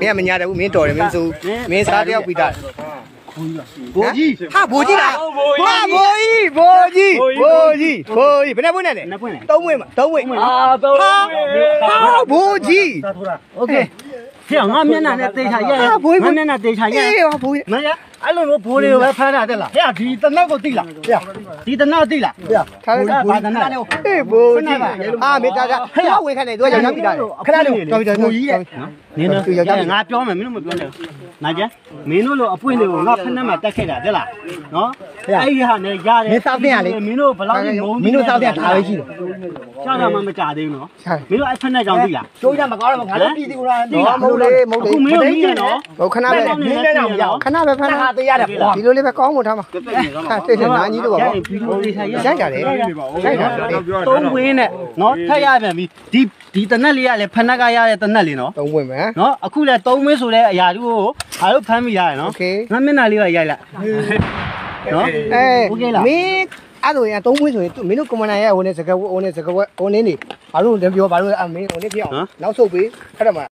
င်းကမညာတယ်ဘူးမင်းတော်တယ်မင်းဆိုမင်းစားတယောက်ပြီးသားဘိုးကြီးဟာဘိုးကြီးလားဟာဘိုးကြီးဘိုးကြီးဘိုးကြီးဘိုးကြီးဘယ်နှပွင့်နဲ့လဲ3ပွင့်မှာ3ပွင့်အာ3ပွင့်ဟာဘိုးကြီးโอเคဖေငါမျက်နှာနဲ့တေးချရဲငါမျက်နှာတေးချရဲအေးဟာဘိုးကြီးမရအဲ့လိုမျိုးဘိုးလေးကိုပဲဖမ်းတာတက်လားဖေဒီတနက်ကိုတိလားဖေဒီတနက်တိလားဖေထားလိုက်ဘာတနက်အေးဘိုးကြီးအာမေတ္တာကဖေဝင်ခနဲ့သူကရောက်ပြီးသားခဏလေးတော်ပြီတော်ကြီးရဲ့နင်းတော့ငါပြောမယ်မင်းတို့မပြောနဲ့နာကြမင်းတို့လိုအပွင့်တွေကိုငါဖက်နဲ့မှတက်ခဲ့တာတက်လားနော်အဲ့ဒီဟာနဲ့ရတယ်မင်းစောက်တင်ရလေမင်းတို့ဘယ်လောက်ကြီးငုံမင်းတို့စောက်တင်ဒါပဲရှိတယ်ချားတာမှမကြသေးဘူးနော်မင်းတို့အဲ့ဖက်နဲ့ကြောင်ပြီလားကျိုးရမကောင်းတော့ငါတို့ပြည်သူကလားမဟုတ်လေမဟုတ်လေအခုမင်းတို့ကြီးနော်ဟိုခဏပဲမင်းနဲ့တော့မရခဏပဲဖမ်းတာသေးရတယ်ကွာဒီလိုလေးပဲကောင်းမှထားမှာတိတ်တယ်နာကြီးတို့ပါဗီဒီယိုလေးထိုင်ရရိုက်ကြတယ်ရိုက်တာ3ဝင်းနဲ့နော်ထက်ရပြန်ပြီဒီတနက်လေးကလည်းဖနက်ကရတဲ့တနက်လေးနော်3ဝင်းပဲနော်အခုလည်း3ဝင်းဆိုတဲ့အရာတို့ကိုငါတို့ဖမ်းမိရတယ်နော်ငါမျက်နှာလေးကရိုက်လိုက်နော်မင်းအဲ့ဆိုရင်3ဝင်းဆိုရင်မင်းတို့ကွန်မန်ဒန်ရဲ့ဟိုနဲ့စကားဟိုနဲ့နေဘာလို့လဲပြောဘာလို့မင်းဟိုနဲ့ပြအောင်နောက်ဆုတ်ပေးအဲ့ဒါမှ